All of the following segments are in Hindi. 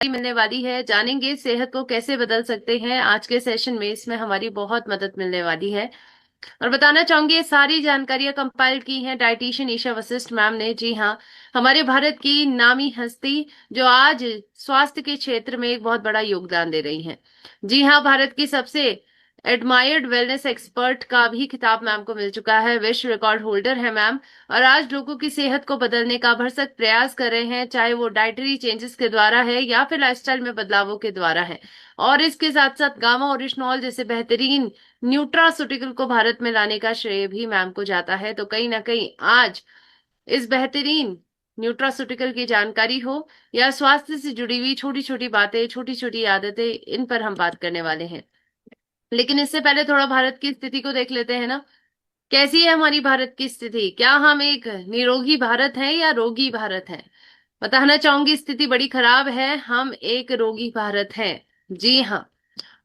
मिलने वाली है। जानेंगे सेहत को कैसे बदल सकते हैं आज के सेशन में, इसमें हमारी बहुत मदद मिलने वाली है। और बताना चाहूंगी ये सारी जानकारियां कंपाइल की हैं डाइटिशियन ईशा वशिष्ठ मैम ने। जी हाँ, हमारे भारत की नामी हस्ती जो आज स्वास्थ्य के क्षेत्र में एक बहुत बड़ा योगदान दे रही हैं। जी हाँ, भारत की सबसे एडमायर्ड वेलनेस एक्सपर्ट का भी खिताब मैम को मिल चुका है, विश्व रिकॉर्ड होल्डर है मैम। और आज लोगों की सेहत को बदलने का भरसक प्रयास कर रहे हैं, चाहे वो डाइटरी चेंजेस के द्वारा है या फिर लाइफस्टाइल में बदलावों के द्वारा है। और इसके साथ साथ गामा ओरिजिनॉल जैसे बेहतरीन न्यूट्रास्यूटिकल को भारत में लाने का श्रेय भी मैम को जाता है। तो कहीं ना कहीं आज इस बेहतरीन न्यूट्रास्यूटिकल की जानकारी हो या स्वास्थ्य से जुड़ी हुई छोटी छोटी बातें, छोटी छोटी आदतें, इन पर हम बात करने वाले हैं। लेकिन इससे पहले थोड़ा भारत की स्थिति को देख लेते हैं ना। कैसी है हमारी भारत की स्थिति? क्या हम एक निरोगी भारत हैं या रोगी भारत हैं? बताना चाहूंगी स्थिति बड़ी खराब है, हम एक रोगी भारत हैं। जी हाँ।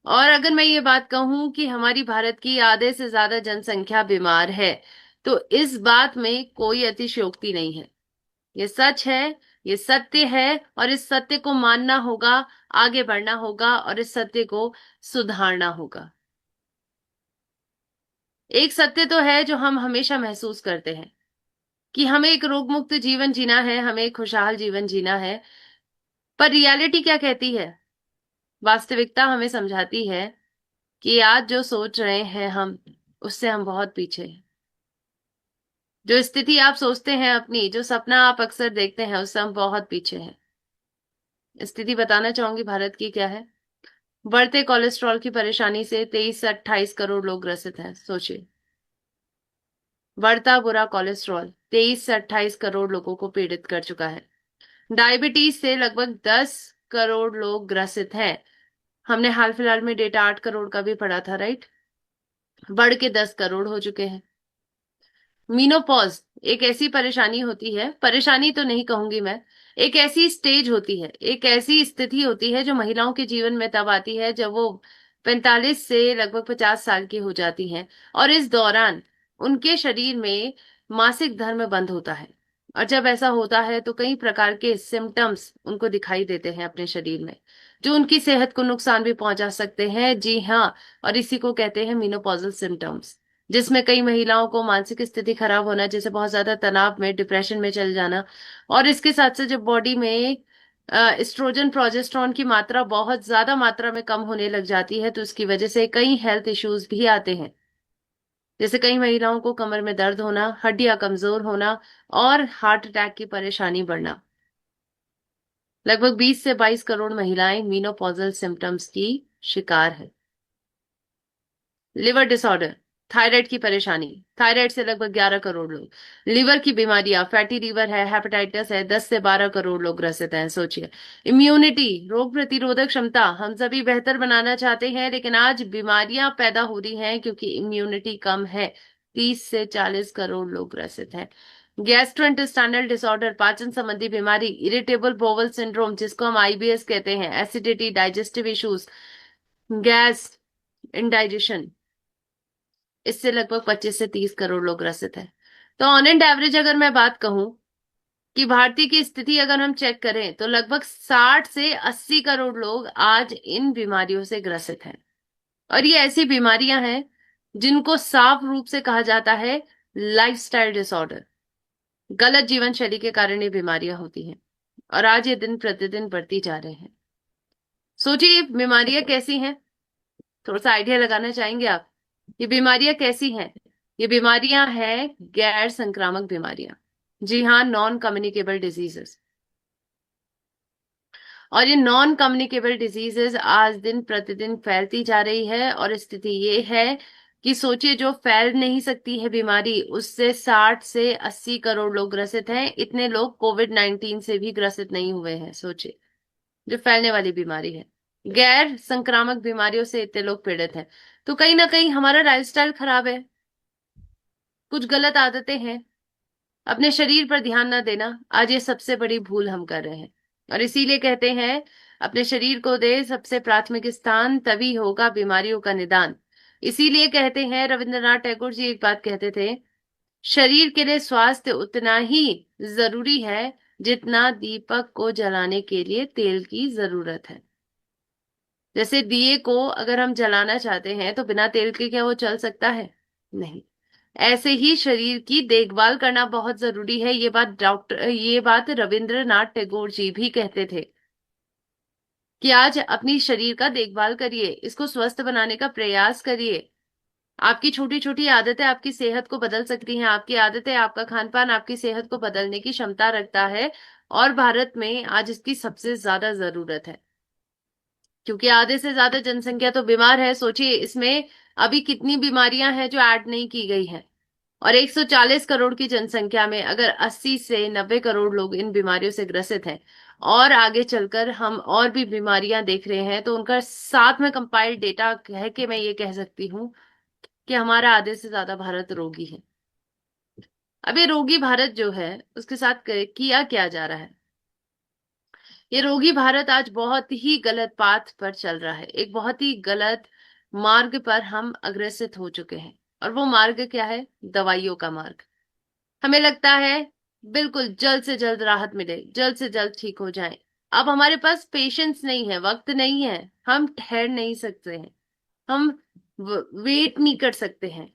और अगर मैं ये बात कहूं कि हमारी भारत की आधे से ज्यादा जनसंख्या बीमार है, तो इस बात में कोई अतिशयोक्ति नहीं है। ये सच है, ये सत्य है, और इस सत्य को मानना होगा, आगे बढ़ना होगा और इस सत्य को सुधारना होगा। एक सत्य तो है जो हम हमेशा महसूस करते हैं कि हमें एक रोग मुक्त जीवन जीना है, हमें एक खुशहाल जीवन जीना है। पर रियलिटी क्या कहती है? वास्तविकता हमें समझाती है कि आज जो सोच रहे हैं हम, उससे हम बहुत पीछे हैं। जो स्थिति आप सोचते हैं अपनी, जो सपना आप अक्सर देखते हैं, उससे हम बहुत पीछे हैं। स्थिति बताना चाहूंगी भारत की क्या है। बढ़ते कोलेस्ट्रॉल की परेशानी से 23 से 28 करोड़ लोग ग्रसित हैं। सोचिए, बढ़ता बुरा कोलेस्ट्रॉल 23 से 28 करोड़ लोगों को पीड़ित कर चुका है। डायबिटीज से लगभग 10 करोड़ लोग ग्रसित हैं। हमने हाल फिलहाल में डेटा 8 करोड़ का भी पढ़ा था, राइट? बढ़ के 10 करोड़ हो चुके हैं। मीनोपॉज एक ऐसी परेशानी होती है, परेशानी तो नहीं कहूंगी मैं, एक ऐसी स्टेज होती है, एक ऐसी स्थिति होती है जो महिलाओं के जीवन में तब आती है जब वो 45 से लगभग 50 साल की हो जाती हैं। और इस दौरान उनके शरीर में मासिक धर्म बंद होता है। और जब ऐसा होता है तो कई प्रकार के सिम्टम्स उनको दिखाई देते हैं अपने शरीर में, जो उनकी सेहत को नुकसान भी पहुंचा सकते हैं। जी हाँ, और इसी को कहते हैं मीनोपॉजल सिम्टम्स, जिसमें कई महिलाओं को मानसिक स्थिति खराब होना, जैसे बहुत ज्यादा तनाव में, डिप्रेशन में चल जाना। और इसके साथ साथ जब बॉडी में एस्ट्रोजन प्रोजेस्टेरॉन की मात्रा बहुत ज्यादा मात्रा में कम होने लग जाती है, तो इसकी वजह से कई हेल्थ इश्यूज भी आते हैं। जैसे कई महिलाओं को कमर में दर्द होना, हड्डियां कमजोर होना और हार्ट अटैक की परेशानी बढ़ना। लगभग 20 से 22 करोड़ महिलाएं मीनोपॉजल सिम्टम्स की शिकार है। लिवर डिसऑर्डर, थायराइड की परेशानी, थायराइड से लगभग 11 करोड़ लोग। लिवर की बीमारियां, फैटी लिवर है, हेपेटाइटिस है, 10 से 12 करोड़ लोग ग्रसित हैं। सोचिए। इम्यूनिटी, रोग प्रतिरोधक क्षमता, हम सभी बेहतर बनाना चाहते हैं, लेकिन आज बीमारियां पैदा हो रही हैं क्योंकि इम्यूनिटी कम है। 30 से 40 करोड़ लोग ग्रसित हैं। गैस्ट्रोइंटेस्टाइनल डिसऑर्डर, पाचन संबंधी बीमारी, इरिटेबल बोवल सिंड्रोम जिसको हम आईबीएस कहते हैं, acidity, digestive issues, gas, indigestion, इससे लगभग 25 से 30 करोड़ लोग ग्रसित हैं। तो ऑन एंड एवरेज अगर मैं बात कहूं कि भारतीय की स्थिति अगर हम चेक करें, तो लगभग 60 से 80 करोड़ लोग आज इन बीमारियों से ग्रसित हैं। और ये ऐसी बीमारियां हैं जिनको साफ रूप से कहा जाता है लाइफस्टाइल डिसऑर्डर। गलत जीवन शैली के कारण ये बीमारियां होती हैं, और आज ये दिन प्रतिदिन बढ़ती जा रहे हैं। सोचिए ये बीमारियां कैसी हैं, थोड़ा सा आइडिया लगाना चाहेंगे आप? ये बीमारियां कैसी हैं? ये बीमारियां हैं गैर संक्रामक बीमारियां। जी हाँ, नॉन कम्युनिकेबल डिजीजेस। और ये नॉन कम्युनिकेबल डिजीजेस आज दिन प्रतिदिन फैलती जा रही है, और स्थिति ये है कि सोचिए जो फैल नहीं सकती है बीमारी, उससे 60 से 80 करोड़ लोग ग्रसित हैं। इतने लोग कोविड-19 से भी ग्रसित नहीं हुए हैं। सोचिए, जो फैलने वाली बीमारी है, गैर संक्रामक बीमारियों से इतने लोग पीड़ित हैं। तो कहीं ना कहीं हमारा लाइफस्टाइल खराब है, कुछ गलत आदतें हैं, अपने शरीर पर ध्यान न देना, आज ये सबसे बड़ी भूल हम कर रहे हैं। और इसीलिए कहते हैं अपने शरीर को दे सबसे प्राथमिक स्थान, तभी होगा बीमारियों का निदान। इसीलिए कहते हैं, रविंद्रनाथ टैगोर जी एक बात कहते थे, शरीर के लिए स्वास्थ्य उतना ही जरूरी है जितना दीपक को जलाने के लिए तेल की जरूरत है। जैसे दिए को अगर हम जलाना चाहते हैं तो बिना तेल के क्या वो जल सकता है? नहीं। ऐसे ही शरीर की देखभाल करना बहुत जरूरी है। ये बात रविंद्रनाथ टैगोर जी भी कहते थे कि आज अपनी शरीर का देखभाल करिए, इसको स्वस्थ बनाने का प्रयास करिए। आपकी छोटी छोटी आदतें आपकी सेहत को बदल सकती हैं। आपकी आदतें, आपका खान पान आपकी सेहत को बदलने की क्षमता रखता है। और भारत में आज इसकी सबसे ज्यादा जरूरत है, क्योंकि आधे से ज्यादा जनसंख्या तो बीमार है। सोचिए इसमें अभी कितनी बीमारियां हैं जो ऐड नहीं की गई हैं। और 140 करोड़ की जनसंख्या में अगर 80 से 90 करोड़ लोग इन बीमारियों से ग्रसित हैं, और आगे चलकर हम और भी बीमारियां देख रहे हैं, तो उनका साथ में कंपाइल्ड डेटा कह के मैं ये कह सकती हूँ कि हमारा आधे से ज्यादा भारत रोगी है। अब ये रोगी भारत जो है उसके साथ किया क्या जा रहा है? ये रोगी भारत आज बहुत ही गलत पाथ पर चल रहा है। एक बहुत ही गलत मार्ग पर हम अग्रसित हो चुके हैं। और वो मार्ग क्या है? दवाइयों का मार्ग। हमें लगता है बिल्कुल जल्द से जल्द राहत मिले, जल्द से जल्द ठीक हो जाए। अब हमारे पास पेशेंस नहीं है, वक्त नहीं है। हम ठहर नहीं सकते हैं। हम वेट नहीं कर सकते हैं।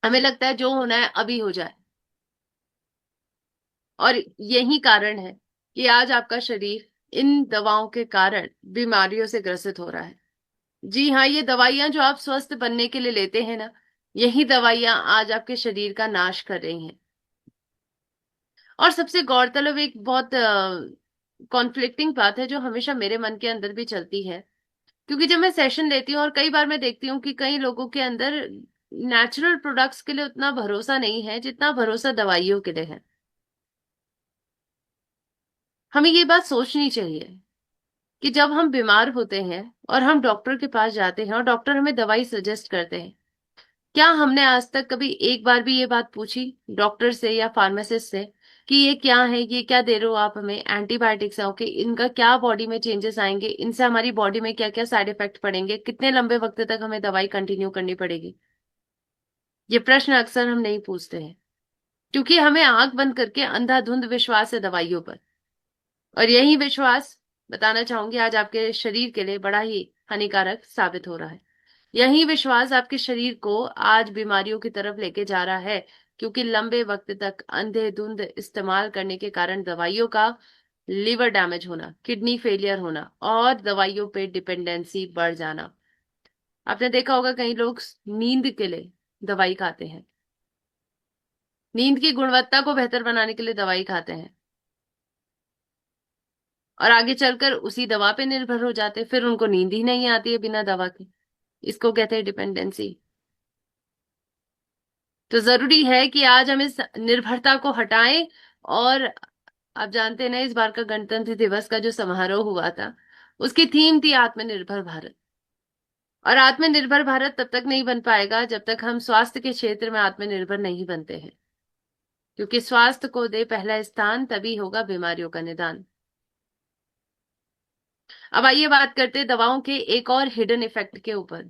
हमें लगता है जो होना है अभी हो जाए। और यही कारण है कि आज आपका शरीर इन दवाओं के कारण बीमारियों से ग्रसित हो रहा है। जी हाँ, ये दवाइयां जो आप स्वस्थ बनने के लिए लेते हैं ना, यही दवाइयां आज आपके शरीर का नाश कर रही हैं। और सबसे गौरतलब एक बहुत कॉन्फ्लिक्टिंग बात है जो हमेशा मेरे मन के अंदर भी चलती है, क्योंकि जब मैं सेशन लेती हूँ और कई बार मैं देखती हूँ कि कई लोगों के अंदर नेचुरल प्रोडक्ट्स के लिए उतना भरोसा नहीं है जितना भरोसा दवाइयों के लिए है। हमें ये बात सोचनी चाहिए कि जब हम बीमार होते हैं और हम डॉक्टर के पास जाते हैं और डॉक्टर हमें दवाई सजेस्ट करते हैं, क्या हमने आज तक कभी एक बार भी ये बात पूछी डॉक्टर से या फार्मासिस्ट से कि ये क्या है, ये क्या दे रहे हो आप हमें? एंटीबायोटिक्स है, ओके, इनका क्या बॉडी में चेंजेस आएंगे, इनसे हमारी बॉडी में क्या क्या साइड इफेक्ट पड़ेंगे, कितने लंबे वक्त तक हमें दवाई कंटिन्यू करनी पड़ेगी? ये प्रश्न अक्सर हम नहीं पूछते हैं, क्योंकि हमें आंख बंद करके अंधाधुंध विश्वास है दवाइयों पर। और यही विश्वास, बताना चाहूंगी, आज आपके शरीर के लिए बड़ा ही हानिकारक साबित हो रहा है। यही विश्वास आपके शरीर को आज बीमारियों की तरफ लेके जा रहा है, क्योंकि लंबे वक्त तक अंधेधुंध इस्तेमाल करने के कारण दवाइयों का लिवर डैमेज होना, किडनी फेलियर होना और दवाइयों पे डिपेंडेंसी बढ़ जाना। आपने देखा होगा कई लोग नींद के लिए दवाई खाते हैं, नींद की गुणवत्ता को बेहतर बनाने के लिए दवाई खाते हैं, और आगे चलकर उसी दवा पे निर्भर हो जाते हैं। फिर उनको नींद ही नहीं आती है बिना दवा के। इसको कहते हैं डिपेंडेंसी। तो जरूरी है कि आज हम इस निर्भरता को हटाएं। और आप जानते हैं ना, इस बार का गणतंत्र दिवस का जो समारोह हुआ था, उसकी थीम थी आत्मनिर्भर भारत। और आत्मनिर्भर भारत तब तक नहीं बन पाएगा जब तक हम स्वास्थ्य के क्षेत्र में आत्मनिर्भर नहीं बनते हैं, क्योंकि स्वास्थ्य को दे पहला स्थान, तभी होगा बीमारियों का निदान। अब आइए बात करते हैं दवाओं के एक और हिडन इफेक्ट के ऊपर।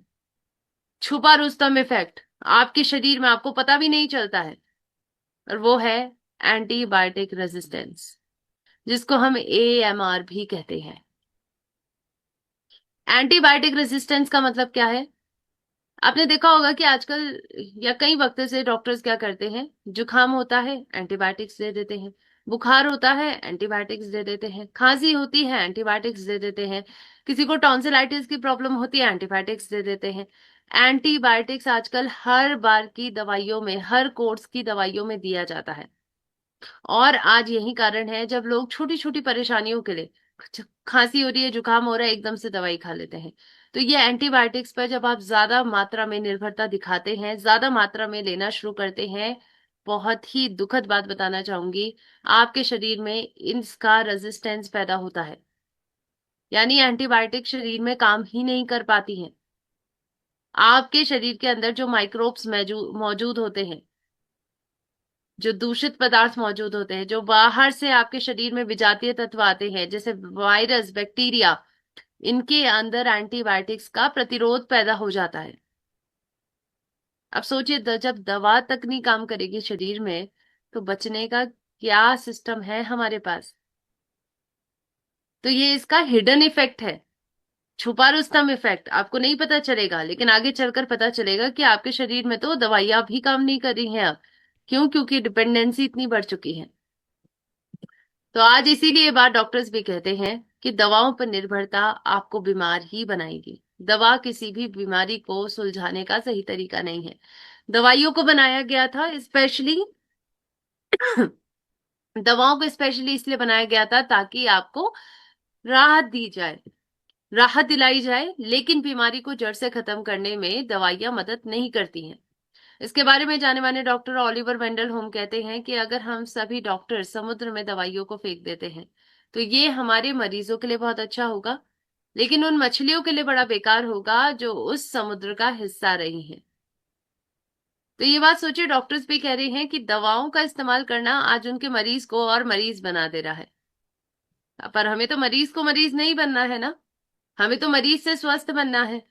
छुपा रुस्तम इफेक्ट, आपके शरीर में आपको पता भी नहीं चलता है, और वो है एंटीबायोटिक रेजिस्टेंस, जिसको हम AMR भी कहते हैं। एंटीबायोटिक रेजिस्टेंस का मतलब क्या है? आपने देखा होगा कि आजकल या कई वक्त से डॉक्टर्स क्या करते हैं, जुकाम होता है एंटीबायोटिक्स दे देते हैं, बुखार होता है एंटीबायोटिक्स दे देते हैं, खांसी होती है एंटीबायोटिक्स दे देते हैं, किसी को टॉन्सिलाइटिस की प्रॉब्लम होती है एंटीबायोटिक्स दे देते हैं। एंटीबायोटिक्स आजकल हर बार की दवाइयों में, हर कोर्स की दवाइयों में दिया जाता है। और आज यही कारण है जब लोग छोटी छोटी परेशानियों के लिए, खांसी हो रही है, जुकाम हो रहा है, एकदम से दवाई खा लेते हैं। तो ये एंटीबायोटिक्स पर जब आप ज्यादा मात्रा में निर्भरता दिखाते हैं, ज्यादा मात्रा में लेना शुरू करते हैं, बहुत ही दुखद बात बताना चाहूंगी, आपके शरीर में इसका रेजिस्टेंस पैदा होता है। यानी एंटीबायोटिक शरीर में काम ही नहीं कर पाती हैं। आपके शरीर के अंदर जो माइक्रोब्स मौजूद होते हैं, जो दूषित पदार्थ मौजूद होते हैं, जो बाहर से आपके शरीर में विजातीय तत्व आते हैं, जैसे वायरस, बैक्टीरिया, इनके अंदर एंटीबायोटिक्स का प्रतिरोध पैदा हो जाता है। अब सोचिए जब दवा तक नहीं काम करेगी शरीर में, तो बचने का क्या सिस्टम है हमारे पास। तो ये इसका हिडन इफेक्ट है, छुपा रुस्तम इफेक्ट। आपको नहीं पता चलेगा, लेकिन आगे चलकर पता चलेगा कि आपके शरीर में तो दवाइयां भी काम नहीं कर रही हैं अब। क्यों? क्योंकि डिपेंडेंसी इतनी बढ़ चुकी है। तो आज इसीलिए ये बात डॉक्टर्स भी कहते हैं कि दवाओं पर निर्भरता आपको बीमार ही बनाएगी। दवा किसी भी बीमारी को सुलझाने का सही तरीका नहीं है। दवाइयों को बनाया गया था स्पेशली दवाओं को स्पेशली इसलिए बनाया गया था ताकि आपको राहत दी जाए, राहत दिलाई जाए, लेकिन बीमारी को जड़ से खत्म करने में दवाइयां मदद नहीं करती हैं। इसके बारे में जाने माने डॉक्टर ऑलिवर वेंडल होम कहते हैं कि अगर हम सभी डॉक्टर समुद्र में दवाइयों को फेंक देते हैं तो ये हमारे मरीजों के लिए बहुत अच्छा होगा, लेकिन उन मछलियों के लिए बड़ा बेकार होगा जो उस समुद्र का हिस्सा रही हैं। तो ये बात सोचिए, डॉक्टर्स भी कह रहे हैं कि दवाओं का इस्तेमाल करना आज उनके मरीज को और मरीज बना दे रहा है। पर हमें तो मरीज को मरीज नहीं बनना है ना, हमें तो मरीज से स्वस्थ बनना है।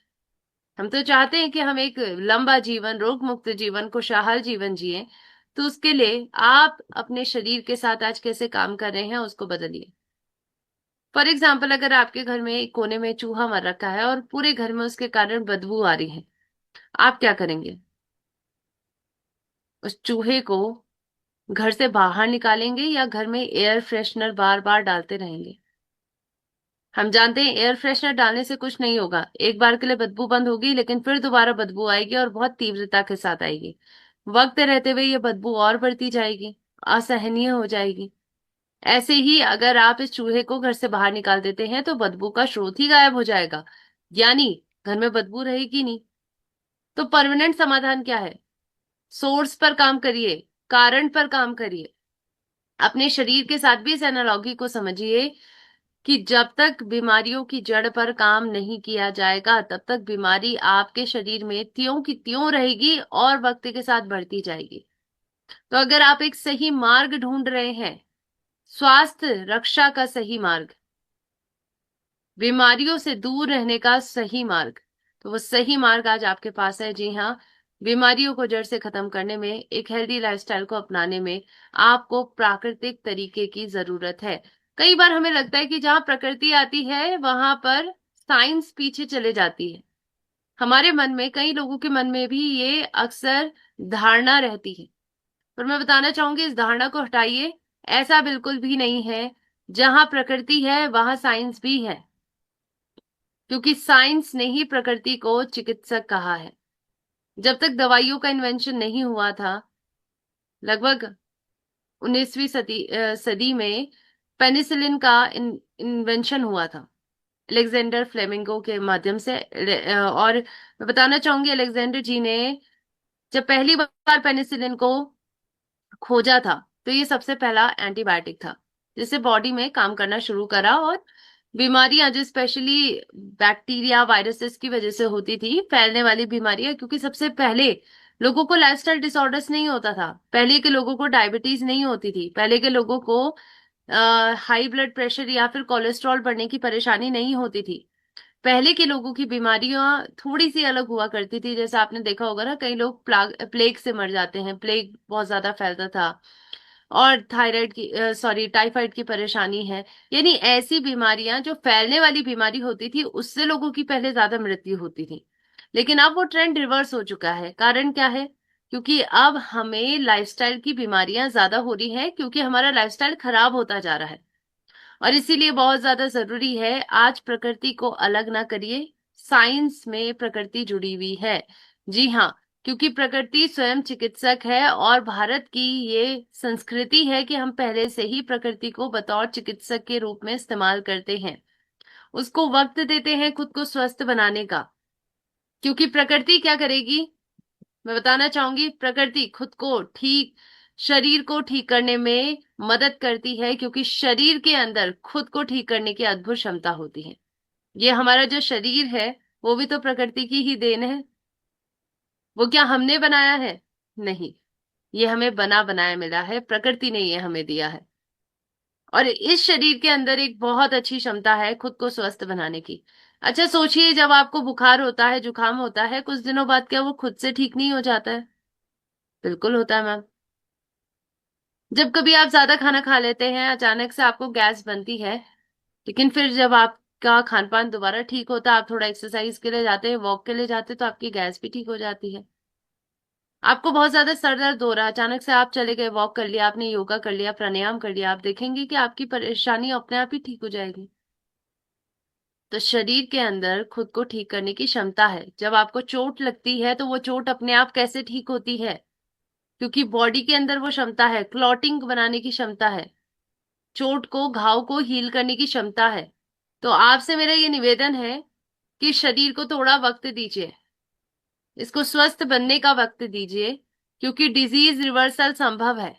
हम तो चाहते हैं कि हम एक लंबा जीवन, रोग मुक्त जीवन, खुशहाल जीवन जिए। तो उसके लिए आप अपने शरीर के साथ आज कैसे काम कर रहे हैं उसको बदलिए। फॉर एग्जाम्पल, अगर आपके घर में एक कोने में चूहा मर रखा है और पूरे घर में उसके कारण बदबू आ रही है, आप क्या करेंगे? उस चूहे को घर से बाहर निकालेंगे या घर में एयर फ्रेशनर बार बार डालते रहेंगे? हम जानते हैं एयर फ्रेशनर डालने से कुछ नहीं होगा, एक बार के लिए बदबू बंद होगी, लेकिन फिर दोबारा बदबू आएगी और बहुत तीव्रता के साथ आएगी। वक्त रहते हुए ये बदबू और बढ़ती जाएगी, असहनीय हो जाएगी। ऐसे ही अगर आप इस चूहे को घर से बाहर निकाल देते हैं तो बदबू का स्रोत ही गायब हो जाएगा, यानी घर में बदबू रहेगी नहीं। तो परमानेंट समाधान क्या है? सोर्स पर काम करिए, कारण पर काम करिए। अपने शरीर के साथ भी इस एनालॉजी को समझिए कि जब तक बीमारियों की जड़ पर काम नहीं किया जाएगा तब तक बीमारी आपके शरीर में त्यों की त्यों रहेगी और वक्त के साथ बढ़ती जाएगी। तो अगर आप एक सही मार्ग ढूंढ रहे हैं, स्वास्थ्य रक्षा का सही मार्ग, बीमारियों से दूर रहने का सही मार्ग, तो वो सही मार्ग आज आपके पास है। जी हाँ, बीमारियों को जड़ से खत्म करने में, एक हेल्दी लाइफस्टाइल को अपनाने में आपको प्राकृतिक तरीके की जरूरत है। कई बार हमें लगता है कि जहां प्रकृति आती है वहां पर साइंस पीछे चले जाती है। हमारे मन में, कई लोगों के मन में भी ये अक्सर धारणा रहती है, पर मैं बताना चाहूंगी इस धारणा को हटाइए। ऐसा बिल्कुल भी नहीं है। जहां प्रकृति है वहां साइंस भी है, क्योंकि साइंस ने ही प्रकृति को चिकित्सक कहा है। जब तक दवाइयों का इन्वेंशन नहीं हुआ था, लगभग 19वीं सदी में पेनिसिलिन का इन्वेंशन हुआ था अलेक्जेंडर फ्लेमिंगो के माध्यम से। और मैं बताना चाहूंगी, अलेक्जेंडर जी ने जब पहली बार पेनिसिलिन को खोजा था तो ये सबसे पहला एंटीबायोटिक था जिससे बॉडी में काम करना शुरू करा। और बीमारियां जो स्पेशली बैक्टीरिया वायरसेस की वजह से होती थी, फैलने वाली बीमारियां, क्योंकि सबसे पहले लोगों को लाइफस्टाइल डिसऑर्डर्स नहीं होता था, पहले के लोगों को डायबिटीज नहीं होती थी, पहले के लोगों को हाई ब्लड प्रेशर या फिर कोलेस्ट्रॉल बढ़ने की परेशानी नहीं होती थी। पहले के लोगों की बीमारियां थोड़ी सी अलग हुआ करती थी। जैसे आपने देखा होगा ना, कई लोग प्लेग से मर जाते हैं, प्लेग बहुत ज्यादा फैलता था। और थायराइड की, सॉरी, टाइफाइड की परेशानी है। यानी ऐसी बीमारियां जो फैलने वाली बीमारी होती थी उससे लोगों की पहले ज्यादा मृत्यु होती थी। लेकिन अब वो ट्रेंड रिवर्स हो चुका है। कारण क्या है? क्योंकि अब हमें लाइफस्टाइल की बीमारियां ज्यादा हो रही हैं, क्योंकि हमारा लाइफस्टाइल खराब होता जा रहा है। और इसीलिए बहुत ज्यादा जरूरी है, आज प्रकृति को अलग ना करिए। साइंस में प्रकृति जुड़ी हुई है। जी हाँ, क्योंकि प्रकृति स्वयं चिकित्सक है और भारत की ये संस्कृति है कि हम पहले से ही प्रकृति को बतौर चिकित्सक के रूप में इस्तेमाल करते हैं, उसको वक्त देते हैं खुद को स्वस्थ बनाने का। क्योंकि प्रकृति क्या करेगी, मैं बताना चाहूंगी, प्रकृति खुद को ठीक, शरीर को ठीक करने में मदद करती है, क्योंकि शरीर के अंदर खुद को ठीक करने की अद्भुत क्षमता होती है। ये हमारा जो शरीर है वो भी तो प्रकृति की ही देन है। वो क्या हमने बनाया है? नहीं, ये हमें बना बनाया मिला है, प्रकृति ने ये हमें दिया है। और इस शरीर के अंदर एक बहुत अच्छी क्षमता है खुद को स्वस्थ बनाने की। अच्छा सोचिए, जब आपको बुखार होता है, जुकाम होता है, कुछ दिनों बाद क्या वो खुद से ठीक नहीं हो जाता है? बिल्कुल होता है मैम। जब कभी आप ज्यादा खाना खा लेते हैं, अचानक से आपको गैस बनती है, लेकिन फिर जब आपका खान पान दोबारा ठीक होता है, आप थोड़ा एक्सरसाइज के लिए जाते हैं, वॉक के लिए जाते हैं, तो आपकी गैस भी ठीक हो जाती है। आपको बहुत ज्यादा सर दर्द हो रहा है, अचानक से आप चले गए, वॉक कर लिया आपने, योगा कर लिया, प्राणायाम कर लिया, आप देखेंगे कि आपकी परेशानी अपने आप ही ठीक हो जाएगी। तो शरीर के अंदर खुद को ठीक करने की क्षमता है। जब आपको चोट लगती है तो वो चोट अपने आप कैसे ठीक होती है? क्योंकि बॉडी के अंदर वो क्षमता है, क्लॉटिंग बनाने की क्षमता है, चोट को, घाव को हील करने की क्षमता है। तो आपसे मेरा ये निवेदन है कि शरीर को थोड़ा वक्त दीजिए, इसको स्वस्थ बनने का वक्त दीजिए, क्योंकि डिजीज रिवर्सल संभव है।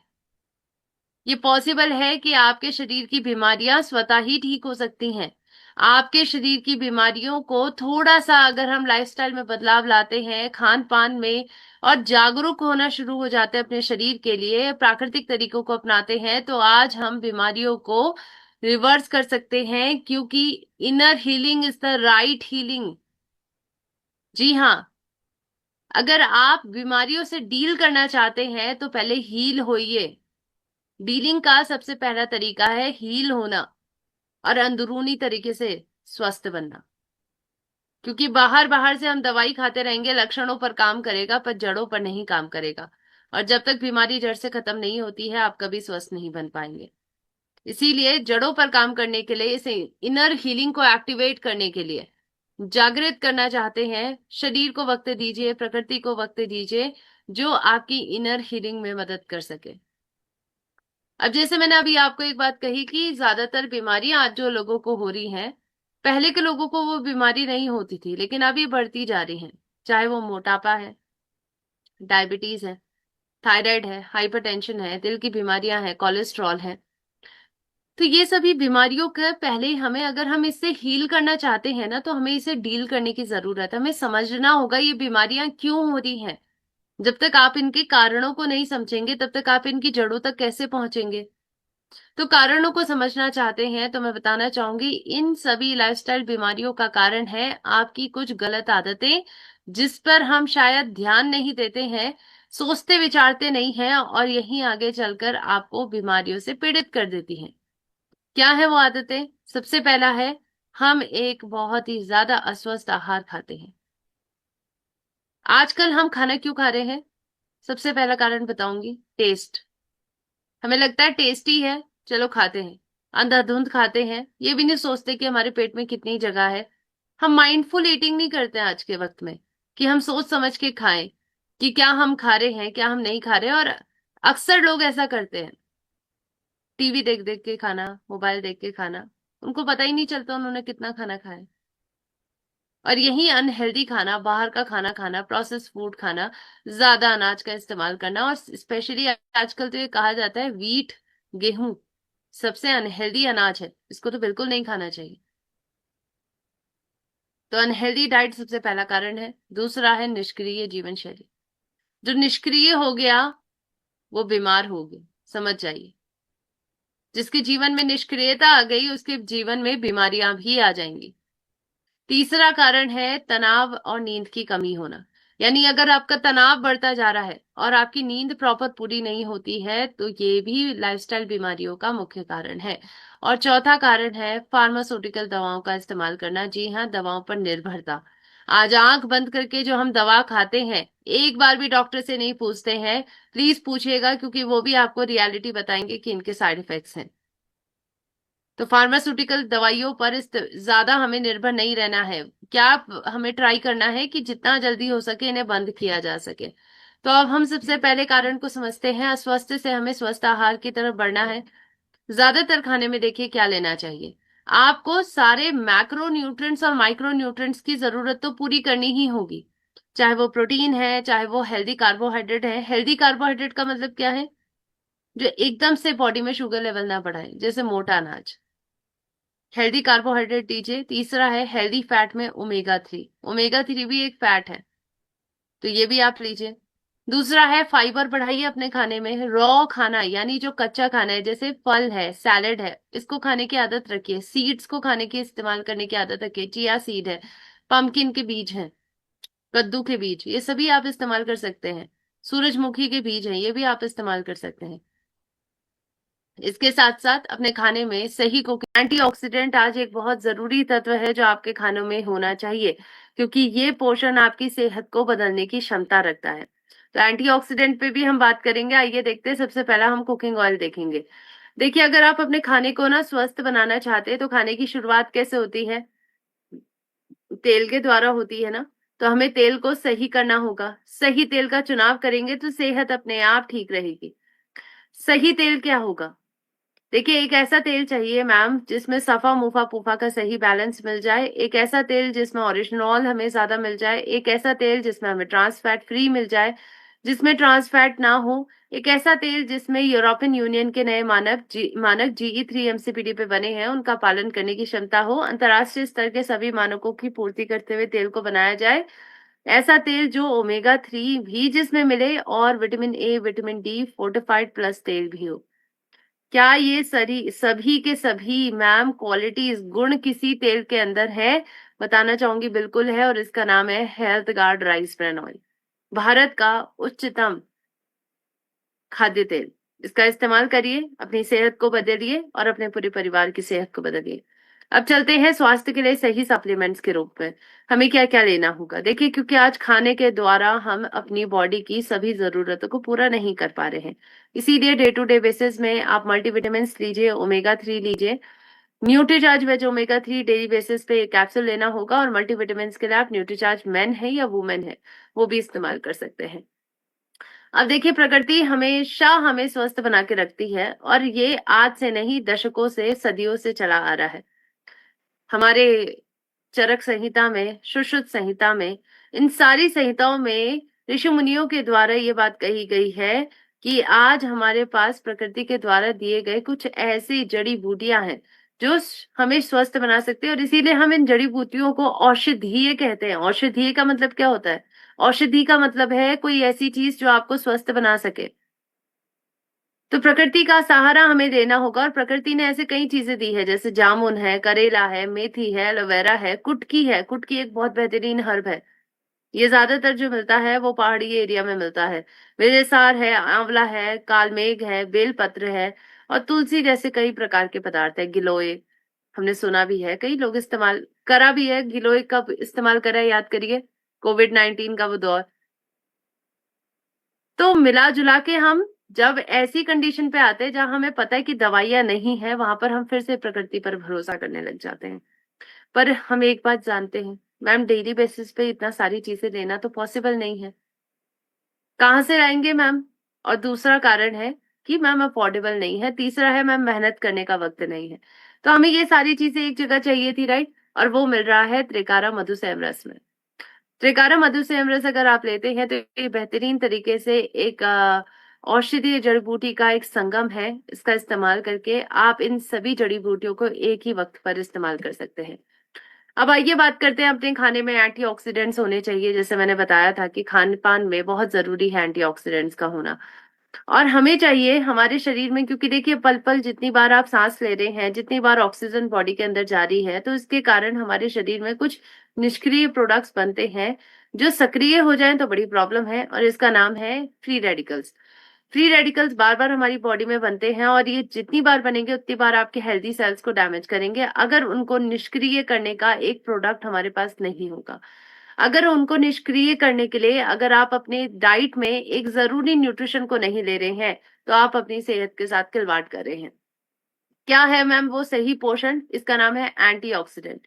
ये पॉसिबल है कि आपके शरीर की बीमारियां स्वतः ही ठीक हो सकती हैं। आपके शरीर की बीमारियों को थोड़ा सा अगर हम लाइफस्टाइल में बदलाव लाते हैं, खान पान में, और जागरूक होना शुरू हो जाते हैं अपने शरीर के लिए, प्राकृतिक तरीकों को अपनाते हैं, तो आज हम बीमारियों को रिवर्स कर सकते हैं, क्योंकि inner healing is the right healing. जी हाँ, अगर आप बीमारियों से डील करना चाहते हैं तो पहले हील होइए। डीलिंग का सबसे पहला तरीका है हील होना और अंदरूनी तरीके से स्वस्थ बनना। क्योंकि बाहर बाहर से हम दवाई खाते रहेंगे, लक्षणों पर काम करेगा पर जड़ों पर नहीं काम करेगा। और जब तक बीमारी जड़ से खत्म नहीं होती है, आप कभी स्वस्थ नहीं बन पाएंगे। इसीलिए जड़ों पर काम करने के लिए, इसे इनर हीलिंग को एक्टिवेट करने के लिए, जागृत करना चाहते हैं, शरीर को वक्त दीजिए, प्रकृति को वक्त दीजिए, जो आपकी इनर हीलिंग में मदद कर सके। अब जैसे मैंने अभी आपको एक बात कही कि ज्यादातर बीमारियां आज जो लोगों को हो रही हैं, पहले के लोगों को वो बीमारी नहीं होती थी, लेकिन अब ये बढ़ती जा रही हैं। चाहे वो मोटापा है, डायबिटीज है, थायराइड है, हाइपरटेंशन है, दिल की बीमारियां हैं, कोलेस्ट्रॉल है। तो ये सभी बीमारियों का पहले हमें, अगर हम इससे हील करना चाहते हैं ना, तो हमें इसे डील करने की जरूरत है। हमें समझना होगा ये बीमारियां क्यों हो रही हैं। जब तक आप इनके कारणों को नहीं समझेंगे, तब तक आप इनकी जड़ों तक कैसे पहुंचेंगे? तो कारणों को समझना चाहते हैं तो मैं बताना चाहूंगी, इन सभी लाइफस्टाइल बीमारियों का कारण है आपकी कुछ गलत आदतें, जिस पर हम शायद ध्यान नहीं देते हैं, सोचते विचारते नहीं हैं, और यही आगे चलकर आपको बीमारियों से पीड़ित कर देती हैं। क्या है वो आदतें? सबसे पहला है, हम एक बहुत ही ज्यादा अस्वस्थ आहार खाते हैं। आजकल हम खाना क्यों खा रहे हैं? सबसे पहला कारण बताऊंगी, टेस्ट। हमें लगता है टेस्टी है, चलो खाते हैं, अंधाधुंध खाते हैं, ये भी नहीं सोचते कि हमारे पेट में कितनी जगह है। हम माइंडफुल ईटिंग नहीं करते हैं आज के वक्त में, कि हम सोच समझ के खाएं कि क्या हम खा रहे हैं, क्या हम नहीं खा रहे। और अक्सर लोग ऐसा करते हैं, टीवी देख देख के खाना, मोबाइल देख के खाना, उनको पता ही नहीं चलता उन्होंने कितना खाना खाया। और यही अनहेल्दी खाना, बाहर का खाना खाना, प्रोसेस फूड खाना, ज्यादा अनाज का इस्तेमाल करना, और स्पेशली आजकल तो ये कहा जाता है वीट, गेहूं सबसे अनहेल्दी अनाज है, इसको तो बिल्कुल नहीं खाना चाहिए। तो अनहेल्दी डाइट सबसे पहला कारण है। दूसरा है निष्क्रिय जीवन शैली। जो निष्क्रिय हो गया वो बीमार हो गया, समझ जाइए। जिसके जीवन में निष्क्रियता आ गई, उसके जीवन में बीमारियां भी आ जाएंगी। तीसरा कारण है तनाव और नींद की कमी होना। यानी अगर आपका तनाव बढ़ता जा रहा है और आपकी नींद प्रॉपर पूरी नहीं होती है, तो ये भी लाइफस्टाइल बीमारियों का मुख्य कारण है। और चौथा कारण है फार्मास्यूटिकल दवाओं का इस्तेमाल करना। जी हाँ, दवाओं पर निर्भरता। आज आंख बंद करके जो हम दवा खाते हैं, एक बार भी डॉक्टर से नहीं पूछते हैं। प्लीज पूछिएगा, क्योंकि वो भी आपको रियलिटी बताएंगे कि इनके साइड इफेक्ट्स हैं। तो फार्मास्यूटिकल दवाइयों पर ज्यादा हमें निर्भर नहीं रहना है। क्या हमें ट्राई करना है कि जितना जल्दी हो सके इन्हें बंद किया जा सके। तो अब हम सबसे पहले कारण को समझते हैं। अस्वस्थ से हमें स्वस्थ आहार की तरफ बढ़ना है। ज्यादातर खाने में देखिए क्या लेना चाहिए। आपको सारे मैक्रो न्यूट्रिएंट्स और माइक्रो न्यूट्रिएंट्स की जरूरत तो पूरी करनी ही होगी। चाहे वो प्रोटीन है, चाहे वो हेल्दी कार्बोहाइड्रेट है। हेल्दी कार्बोहाइड्रेट का मतलब क्या है? जो एकदम से बॉडी में शुगर लेवल ना बढ़ाए, जैसे मोटा अनाज। हेल्दी कार्बोहाइड्रेट दीजिए। तीसरा है हेल्दी फैट में ओमेगा 3। ओमेगा 3 भी एक फैट है, तो ये भी आप लीजिए। दूसरा है फाइबर बढ़ाइए अपने खाने में। रॉ खाना, यानी जो कच्चा खाना है, जैसे फल है, सैलेड है, इसको खाने की आदत रखिए। सीड्स को खाने की, इस्तेमाल करने की आदत रखिए। चिया सीड है, पंपकिन के बीज हैं, कद्दू के बीज, ये सभी आप इस्तेमाल कर सकते हैं। सूरजमुखी के बीज हैं, ये भी आप इस्तेमाल कर सकते हैं। इसके साथ साथ अपने खाने में सही कुकिंग। एंटीऑक्सीडेंट आज एक बहुत जरूरी तत्व है जो आपके खानों में होना चाहिए, क्योंकि ये पोषण आपकी सेहत को बदलने की क्षमता रखता है। तो एंटीऑक्सीडेंट पे भी हम बात करेंगे। आइए देखते हैं। सबसे पहला हम कुकिंग ऑयल देखेंगे। देखिए, अगर आप अपने खाने को ना स्वस्थ बनाना चाहते हैं तो खाने की शुरुआत कैसे होती है? तेल के द्वारा होती है ना। तो हमें तेल को सही करना होगा। सही तेल का चुनाव करेंगे तो सेहत अपने आप ठीक रहेगी। सही तेल क्या होगा? देखिए, एक ऐसा तेल चाहिए मैम जिसमें सफा मुफा पूफा का सही बैलेंस मिल जाए। एक ऐसा तेल जिसमें ओरिजिनॉल हमें ज्यादा मिल जाए। एक ऐसा तेल जिसमें हमें ट्रांस फैट फ्री मिल जाए, जिसमें ट्रांस फैट ना हो। एक ऐसा तेल जिसमें यूरोपियन यूनियन के नए मानक GE3 MCPD पे बने हैं उनका पालन करने की क्षमता हो। अंतर्राष्ट्रीय स्तर के सभी मानकों की पूर्ति करते हुए तेल को बनाया जाए। ऐसा तेल जो ओमेगा 3 भी जिसमें मिले और vitamin A, vitamin D fortified plus तेल भी हो। क्या ये सरी सभी के सभी मैम क्वालिटीज गुण किसी तेल के अंदर है? बताना चाहूंगी बिल्कुल है, और इसका नाम है health guard rice bran oil. Bharat का उच्चतम खाद्य तेल। इसका इस्तेमाल करिए, अपनी सेहत को बदलिए और अपने पूरे परिवार की सेहत को बदलिए। अब चलते हैं स्वास्थ्य के लिए सही सप्लीमेंट्स के रूप में हमें क्या क्या लेना होगा। देखिए, क्योंकि आज खाने के द्वारा हम अपनी बॉडी की सभी जरूरतों को पूरा नहीं कर पा रहे हैं, इसीलिए डे टू डे बेसिस में आप मल्टीविटामिन लीजिए, ओमेगा 3 लीजिए। Nutricharge veg omega 3 daily basis पे कैप्सूल लेना होगा, और मल्टीविटामिन के लिए आप न्यूट्रीचार्ज मेन है या वुमेन है वो भी इस्तेमाल कर सकते हैं। अब देखिए, प्रकृति हमेशा हमें स्वस्थ बना के रखती है, और ये आज से नहीं दशकों से सदियों से चला आ रहा है। हमारे चरक संहिता में, सुश्रुत संहिता में, इन सारी संहिताओं में ऋषि मुनियों के द्वारा ये बात कही गई है कि आज हमारे पास प्रकृति के द्वारा दिए गए कुछ ऐसी जड़ी बूटियां हैं जो हमें स्वस्थ बना सकते हैं, और इसीलिए हम इन जड़ी बूटियों को औषधीय कहते हैं। औषधीय का मतलब क्या होता है? औषधि का मतलब है कोई ऐसी चीज जो आपको स्वस्थ बना सके। तो प्रकृति का सहारा हमें लेना होगा, और प्रकृति ने ऐसे कई चीजें दी है, जैसे जामुन है, करेला है, मेथी है, एलोवेरा है, कुटकी है। कुटकी एक बहुत बेहतरीन हर्ब है। ये ज्यादातर जो मिलता है वो पहाड़ी एरिया में मिलता है। विजयसार है, आंवला है, कालमेघ है, बेलपत्र है, और तुलसी जैसे कई प्रकार के पदार्थ है। गिलोय हमने सुना भी है, कई लोग इस्तेमाल करा भी है। गिलोय कब इस्तेमाल करा है याद करिए, कोविड-19 का वो दौर। तो मिला जुला के हम जब ऐसी कंडीशन पे आते हैं जहां हमें पता है कि दवाइयां नहीं है, वहां पर हम फिर से प्रकृति पर भरोसा करने लग जाते हैं। पर हम एक बात जानते हैं मैम, डेली बेसिस पे इतना सारी चीजें लेना तो पॉसिबल नहीं है। कहाँ से लाएंगे मैम? और दूसरा कारण है कि मैम अफोर्डेबल नहीं है। तीसरा है मैम मेहनत करने का वक्त नहीं है। तो हमें ये सारी चीजें एक जगह चाहिए थी, राइट? और वो मिल रहा है त्रिकारा मधुसेम रस में। त्रिकारा मधुसेम रस अगर आप लेते हैं तो ये बेहतरीन तरीके से एक औषधीय जड़ी बूटी का एक संगम है। इसका इस्तेमाल करके आप इन सभी जड़ी बूटियों को एक ही वक्त पर इस्तेमाल कर सकते हैं। अब आइए बात करते हैं, अपने खाने में एंटीऑक्सीडेंट्स होने चाहिए। जैसे मैंने बताया था कि खान पान में बहुत जरूरी है एंटीऑक्सीडेंट्स का होना। और हमें चाहिए हमारे शरीर में, क्योंकि देखिए पल पल जितनी बार आप सांस ले रहे हैं, जितनी बार ऑक्सीजन बॉडी के अंदर जा रही है, तो इसके कारण हमारे शरीर में कुछ निष्क्रिय प्रोडक्ट्स बनते हैं। जो सक्रिय हो जाएं तो बड़ी प्रॉब्लम है, और इसका नाम है फ्री रेडिकल्स। फ्री रेडिकल्स बार बार हमारी बॉडी में बनते हैं, और ये जितनी बार बनेंगे उतनी बार आपके हेल्दी सेल्स को डैमेज करेंगे, अगर उनको निष्क्रिय करने का एक प्रोडक्ट हमारे पास नहीं होगा। अगर उनको निष्क्रिय करने के लिए अगर आप अपने डाइट में एक जरूरी न्यूट्रिशन को नहीं ले रहे हैं, तो आप अपनी सेहत के साथ खिलवाड़ कर रहे हैं। क्या है मैम वो सही पोषण? इसका नाम है एंटीऑक्सीडेंट।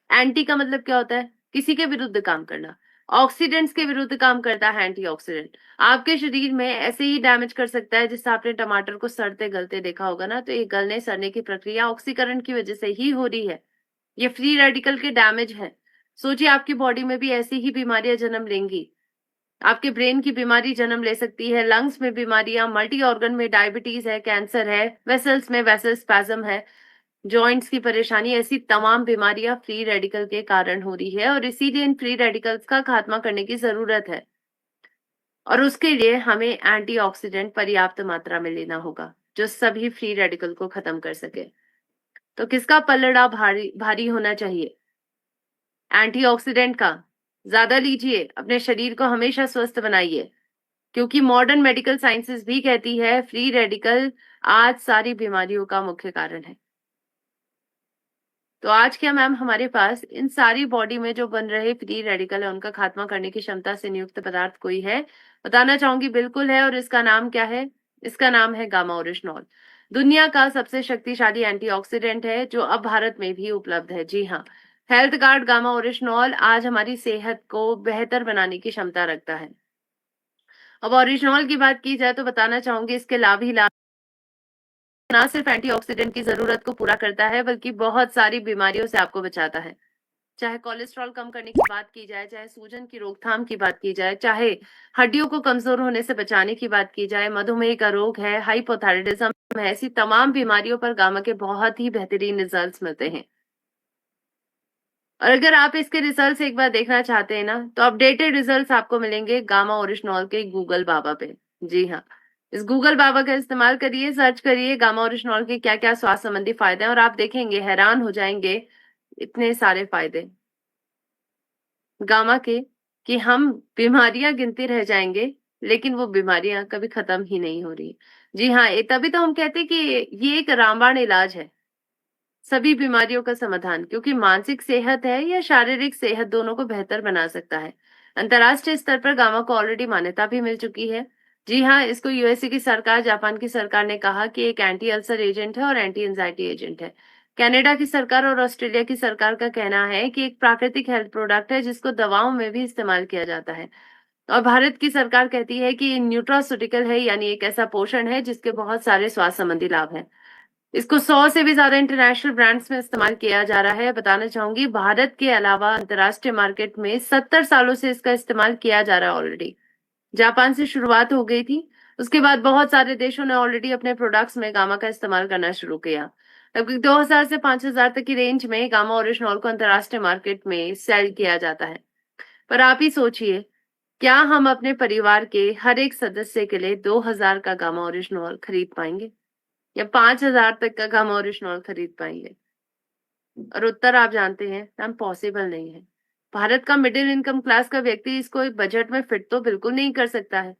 एंटी का मतलब क्या होता है? किसी के विरुद्ध काम करना। ऑक्सीडेंट्स के विरुद्ध काम करता है एंटीऑक्सीडेंट। आपके शरीर में ऐसे ही डैमेज कर सकता है, जिससे आपने टमाटर को सड़ते गलते देखा होगा ना, तो ये गलने सड़ने की प्रक्रिया ऑक्सीकरण की वजह से ही हो रही है। ये फ्री रेडिकल के डैमेज है। सोचिए, आपकी बॉडी में भी ऐसी ही बीमारियां जन्म लेंगी। आपके ब्रेन की बीमारी जन्म ले सकती है, लंग्स में बीमारियां, मल्टी ऑर्गन में डायबिटीज है, कैंसर है, वेसल्स में वेसल स्पैज्म है, जॉइंट्स की परेशानी, ऐसी तमाम बीमारियां फ्री रेडिकल के कारण हो रही है, और इसीलिए इन फ्री रेडिकल्स का खात्मा करने की जरूरत है। और उसके लिए हमें एंटीऑक्सीडेंट पर्याप्त मात्रा में लेना होगा जो सभी फ्री रेडिकल को खत्म कर सके। तो किसका पलड़ा भारी भारी होना चाहिए? एंटीऑक्सीडेंट का। ज्यादा लीजिए, अपने शरीर को हमेशा स्वस्थ बनाइए, क्योंकि मॉडर्न मेडिकल साइंसेस भी कहती है फ्री रेडिकल आज सारी बीमारियों का मुख्य कारण है। तो आज क्या मैम हमारे पास इन सारी बॉडी में जो बन रहे फ्री रेडिकल है उनका खात्मा करने की क्षमता से नियुक्त पदार्थ कोई है? बताना चाहूंगी बिल्कुल है, और इसका नाम क्या है? इसका नाम है गामा ओरिजिनॉल। दुनिया का सबसे शक्तिशाली एंटीऑक्सीडेंट है जो अब भारत में भी उपलब्ध है। जी हाँ, हेल्थ गार्ड गामा ओरिजिनॉल आज हमारी सेहत को बेहतर बनाने की क्षमता रखता है। अब ओरिजिनॉल की बात की जाए तो बताना चाहूंगी इसके लाभ ही लाभ, ना सिर्फ एंटीऑक्सीडेंट की जरूरत को पूरा करता है बल्कि बहुत सारी बीमारियों से आपको बचाता है। चाहे कोलेस्ट्रॉल कम करने की बात की जाए, चाहे सूजन की रोकथाम की बात की जाए, चाहे हड्डियों को कमजोर होने से बचाने की बात की जाए, मधुमेह का रोग है, हाइपोथायराइडिज्म है, ऐसी तमाम बीमारियों पर गामा के बहुत ही बेहतरीन रिजल्ट्स मिलते हैं। और अगर आप इसके रिजल्ट्स एक बार देखना चाहते हैं ना, तो अपडेटेड रिजल्ट्स आपको मिलेंगे गामा ओरिजिनॉल के गूगल बाबा पे। जी हाँ, इस गूगल बाबा का इस्तेमाल करिए, सर्च करिए गामा ओरिजिनॉल के क्या क्या स्वास्थ्य संबंधी फायदे हैं, और आप देखेंगे, हैरान हो जाएंगे, इतने सारे फायदे गामा के कि हम बीमारियां गिनते रह जाएंगे, लेकिन वो बीमारियां कभी खत्म ही नहीं हो रही। जी हाँ, तभी तो हम कहते हैं कि ये एक रामबाण इलाज है सभी बीमारियों का समाधान, क्योंकि मानसिक सेहत है या शारीरिक सेहत दोनों को बेहतर बना सकता है। अंतर्राष्ट्रीय स्तर पर गामा को ऑलरेडी मान्यता भी मिल चुकी है। जी हाँ, इसको यूएसए की सरकार, जापान की सरकार ने कहा कि एक एंटी अल्सर एजेंट है और एंटी एंजाइटी एजेंट है। कनाडा की सरकार और ऑस्ट्रेलिया की सरकार का कहना है कि एक प्राकृतिक हेल्थ प्रोडक्ट है जिसको दवाओं में भी इस्तेमाल किया जाता है। और भारत की सरकार कहती है कि न्यूट्रास्यूटिकल है, यानी एक ऐसा पोषण है जिसके बहुत सारे स्वास्थ्य संबंधी लाभ हैं। इसको 100 से भी ज्यादा इंटरनेशनल ब्रांड्स में इस्तेमाल किया जा रहा है। बताना चाहूंगी भारत के अलावा अंतर्राष्ट्रीय मार्केट में 70 सालों से इसका इस्तेमाल किया जा रहा है ऑलरेडी। जापान से शुरुआत हो गई थी, उसके बाद बहुत सारे देशों ने ऑलरेडी अपने प्रोडक्ट्स में गामा का इस्तेमाल करना शुरू किया। लगभग 2000 से 5000 तक की रेंज में गामा ओरिजिनॉल को अंतर्राष्ट्रीय मार्केट में सेल किया जाता है। पर आप ही सोचिए, क्या हम अपने परिवार के हर एक सदस्य के लिए 2000 का गामा ओरिजिनॉल खरीद पाएंगे या 5000 तक का गामा ओरिजिनॉल खरीद पाएंगे? और उत्तर आप जानते हैं मैम, पॉसिबल नहीं है। भारत का मिडिल इनकम क्लास का व्यक्ति इसको एक बजट में फिट तो बिल्कुल नहीं कर सकता है।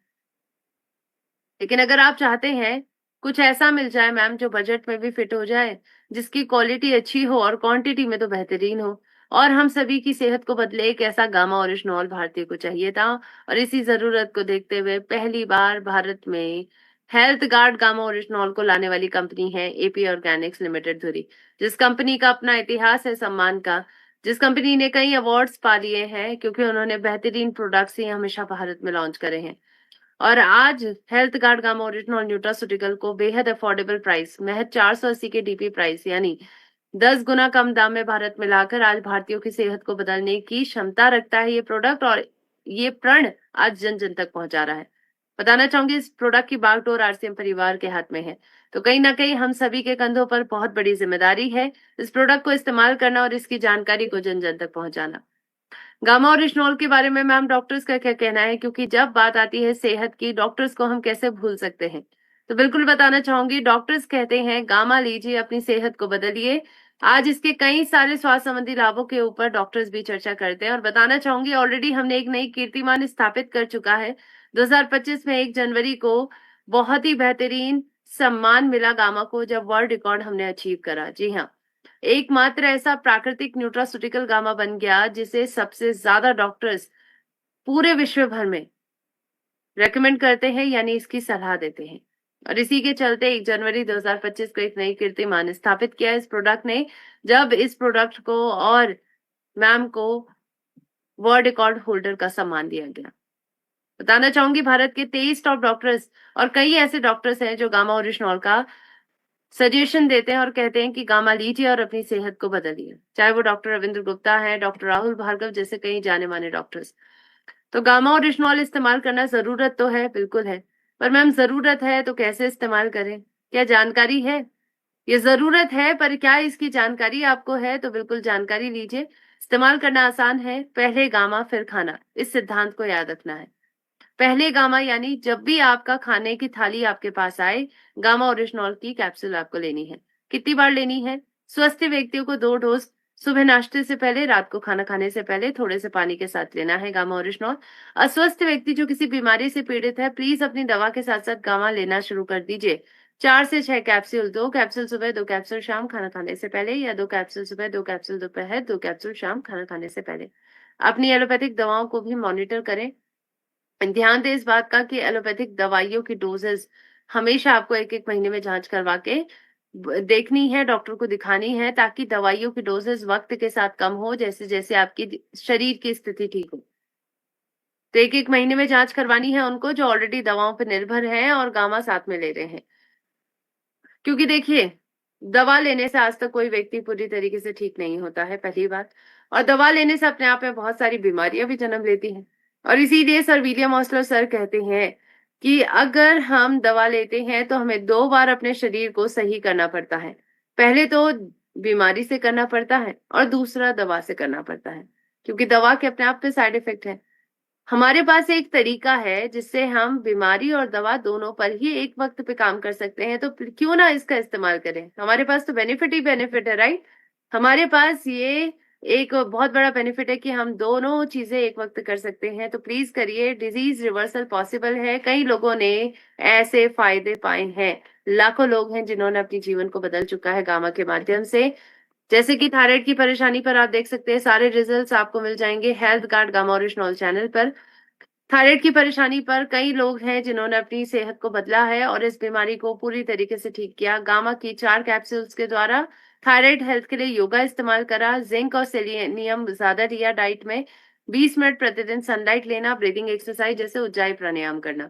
लेकिन अगर आप चाहते हैं कुछ ऐसा मिल जाए मैम जो बजट में भी फिट हो जाए, जिसकी क्वालिटी अच्छी हो और क्वांटिटी में तो बेहतरीन हो, और हम सभी की सेहत को बदले, एक ऐसा गामा ओरिजिनॉल भारतीय को चाहिए था। और इसी जरूरत को देखते हुए पहली बार भारत में हेल्थ गार्ड गामा ओरिजिनॉल को लाने वाली कंपनी है एपी ऑर्गेनिक्स लिमिटेड धुरी, जिस कंपनी का अपना इतिहास है सम्मान का, जिस कंपनी ने कई अवार्ड्स पा लिए हैं क्योंकि उन्होंने बेहतरीन प्रोडक्ट्स ही हमेशा भारत में लॉन्च करे हैं। और आज health guard gamma original nutraceutical को बेहद अफोर्डेबल प्राइस, महज 480 के डीपी प्राइस, यानी 10 गुना कम दाम में भारत में लाकर आज भारतीयों की सेहत को बदलने की क्षमता रखता है ये प्रोडक्ट, और ये प्रण आज जन जन तक पहुंचा रहा है। बताना चाहूंगी इस प्रोडक्ट की बागडोर आरसीएम परिवार के हाथ में है, तो कहीं ना कहीं हम सभी के कंधों पर बहुत बड़ी जिम्मेदारी है इस प्रोडक्ट को इस्तेमाल करना और इसकी जानकारी को जन जन तक पहुंचाना। गामा और रिश्नॉल के बारे में मैम डॉक्टर्स का क्या कहना है, क्योंकि जब बात आती है सेहत की, डॉक्टर्स को हम कैसे भूल सकते हैं? तो बिल्कुल बताना चाहूंगी, डॉक्टर्स कहते हैं गामा लीजिए, अपनी सेहत को बदलिए। आज इसके कई सारे स्वास्थ्य संबंधी लाभों के ऊपर डॉक्टर्स भी चर्चा करते हैं, और बताना चाहूंगी ऑलरेडी हमने एक नई कीर्तिमान स्थापित कर चुका है। 2025 में 1 जनवरी को बहुत ही बेहतरीन सम्मान मिला गामा को, जब वर्ल्ड रिकॉर्ड हमने अचीव करा। जी हाँ, एकमात्र ऐसा प्राकृतिक न्यूट्रास्यूटिकल गामा बन गया जिसे सबसे ज्यादा डॉक्टर्स पूरे विश्व भर में रेकमेंड करते हैं, यानी इसकी सलाह देते हैं। और इसी के चलते 1 जनवरी 2025 को एक नई कीर्तिमान स्थापित किया इस प्रोडक्ट ने, जब इस प्रोडक्ट को और मैम को वर्ल्ड रिकॉर्ड होल्डर का सम्मान दिया गया। बताना चाहूंगी भारत के 23 टॉप डॉक्टर्स और कई ऐसे डॉक्टर्स हैं जो गामा ओरिजिनॉल का सजेशन देते हैं और कहते हैं कि गामा लीजिए और अपनी सेहत को बदलिए, चाहे वो डॉक्टर रविंद्र गुप्ता है, डॉक्टर राहुल भार्गव जैसे कई जाने माने डॉक्टर्स। तो गामा और रिश्नॉल इस्तेमाल करना जरूरत तो है, बिल्कुल है, पर मैम जरूरत है तो कैसे इस्तेमाल करें? क्या जानकारी है? ये जरूरत है, पर क्या इसकी जानकारी आपको है? तो बिल्कुल जानकारी लीजिए। इस्तेमाल करना आसान है, पहले गामा फिर खाना, इस सिद्धांत को याद रखना है। पहले गामा यानी जब भी आपका खाने की थाली आपके पास आए, गामा ओरिजिनॉल की कैप्सूल आपको लेनी है। कितनी बार लेनी है? स्वस्थ व्यक्तियों को 2 डोज, सुबह नाश्ते से पहले, रात को खाना खाने से पहले थोड़े से पानी के साथ लेना है गामा ओरिजिनॉल। अस्वस्थ व्यक्ति जो किसी बीमारी से पीड़ित है, प्लीज अपनी दवा के साथ साथ गामा लेना शुरू कर दीजिए, 4 से 6 कैप्सूल, 2 कैप्सूल सुबह, 2 कैप्सूल शाम खाना खाने से पहले, या 2 कैप्सूल सुबह, 2 कैप्सूल दोपहर, 2 कैप्सूल शाम खाना खाने से पहले। अपनी एलोपैथिक दवाओं को भी मॉनिटर करें। ध्यान दें इस बात का कि एलोपैथिक दवाइयों की डोजेस हमेशा आपको 1-1 महीने में जांच करवा के देखनी है, डॉक्टर को दिखानी है, ताकि दवाइयों की डोजेस वक्त के साथ कम हो, जैसे जैसे आपकी शरीर की स्थिति ठीक हो। तो 1-1 महीने में जांच करवानी है उनको, जो ऑलरेडी दवाओं पर निर्भर हैं और गामा साथ में ले रहे हैं। क्योंकि देखिए, दवा लेने से आज तक कोई व्यक्ति पूरी तरीके से ठीक नहीं होता है, पहली बात। और दवा लेने से अपने आप में बहुत सारी बीमारियां भी जन्म लेती हैं। और इसीलिए सर विलियम ऑस्लो सर कहते हैं कि अगर हम दवा लेते हैं तो हमें 2 बार अपने शरीर को सही करना पड़ता है। पहले तो बीमारी से करना पड़ता है और दूसरा दवा से करना पड़ता है, क्योंकि दवा के अपने आप पे साइड इफेक्ट है। हमारे पास एक तरीका है जिससे हम बीमारी और दवा दोनों पर ही एक वक्त पे काम कर सकते हैं, तो क्यों ना इसका इस्तेमाल करें। हमारे पास तो बेनिफिट ही बेनिफिट है, राइट। हमारे पास ये एक बहुत बड़ा बेनिफिट है कि हम दोनों चीजें एक वक्त कर सकते हैं, तो प्लीज करिए। डिजीज रिवर्सल पॉसिबल है। कई लोगों ने ऐसे फायदे पाए हैं। लाखों लोग हैं जिन्होंने अपने जीवन को बदल चुका है गामा के माध्यम से। जैसे कि थायराइड की परेशानी पर आप देख सकते हैं, सारे रिजल्ट्स आपको मिल जाएंगे health guard gamma original channel पर। थायराइड की परेशानी पर कई लोग हैं जिन्होंने अपनी सेहत को बदला है और इस बीमारी को पूरी तरीके से ठीक किया। गामा की 4 कैप्सूल्स के द्वारा थायराइड हेल्थ के लिए योगा इस्तेमाल करा, जिंक और सेलेनियम ज्यादा लिया डाइट में, 20 मिनट प्रतिदिन सनलाइट लेना, ब्रीदिंग एक्सरसाइज जैसे उज्जाई प्राणायाम करना।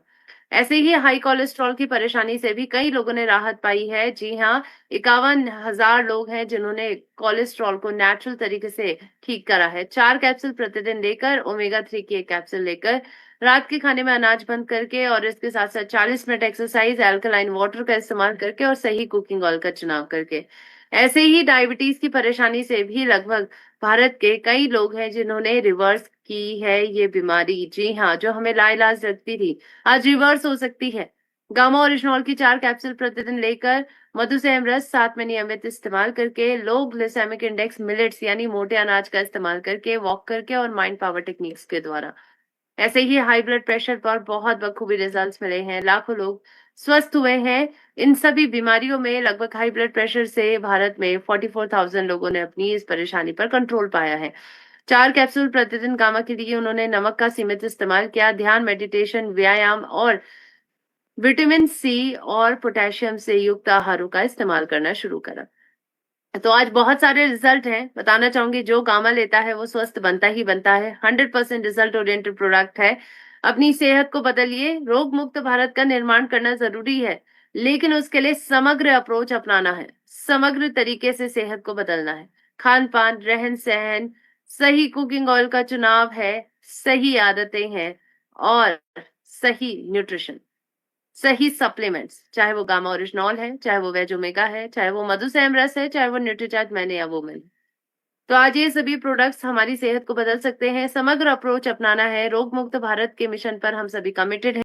ऐसे ही हाई कोलेस्ट्रॉल की परेशानी से भी कई लोगों ने राहत पाई है। जी हाँ, 51,000 लोग हैं जिन्होंने कोलेस्ट्रॉल को नेचुरल तरीके से ठीक करा है। 4 कैप्सूल प्रतिदिन लेकर, ओमेगा 3 की 1 कैप्सूल लेकर, रात के खाने में अनाज बंद करके और इसके साथ साथ 40 मिनट एक्सरसाइज, अल्कलाइन वाटर का इस्तेमाल करके और सही कुकिंग ऑयल का चुनाव करके। ऐसे ही डायबिटीज की परेशानी से भी लगभग भारत के कई लोग हैं जिन्होंने रिवर्स की है ये बीमारी। जी हाँ, जो हमें लाइलाज लगती थी आज रिवर्स हो सकती है। गामा ओरिजिनल की 4 कैप्सूल प्रतिदिन लेकर, मधुसेम रस साथ में नियमित इस्तेमाल करके, लो ग्लिसेमिक इंडेक्स मिलेट्स यानी मोटे अनाज का इस्तेमाल करके, वॉक करके और माइंड पावर टेक्निक्स के द्वारा। ऐसे ही हाई ब्लड प्रेशर पर बहुत बखूबी रिजल्ट्स मिले हैं। लाखों लोग स्वस्थ हुए हैं इन सभी बीमारियों में। लगभग हाई ब्लड प्रेशर से भारत में 44,000 लोगों ने अपनी इस परेशानी पर कंट्रोल पाया है। 4 कैप्सूल प्रतिदिन गामा के लिए उन्होंने नमक का सीमित इस्तेमाल किया, ध्यान, मेडिटेशन, व्यायाम और विटामिन सी और पोटेशियम से युक्त आहारों का इस्तेमाल करना शुरू करा। तो आज बहुत सारे रिजल्ट हैं। बताना चाहूंगी, जो गामा लेता है वो स्वस्थ बनता ही बनता है। 100% रिजल्ट ओरिएंटेड प्रोडक्ट है। अपनी सेहत को बदलिए। रोग मुक्त भारत का निर्माण करना जरूरी है, लेकिन उसके लिए समग्र अप्रोच अपनाना है। समग्र तरीके से सेहत को बदलना है। खान पान, रहन सहन, सही कुकिंग ऑयल का चुनाव है, सही आदतें हैं और सही न्यूट्रिशन, सही सप्लीमेंट्स, चाहे वो गामा ओरिजिनॉल है, चाहे वो वेज ओमेगा है, चाहे वो मधुसेम रस है, चाहे वो न्यूट्रीचार्ज मैन या वुमेन। तो आज ये सभी प्रोडक्ट्स हमारी सेहत को बदल सकते हैं। समग्र अप्रोच अपनाना है। रोग मुक्त भारत के मिशन पर हम सभी कमिटेड हैं।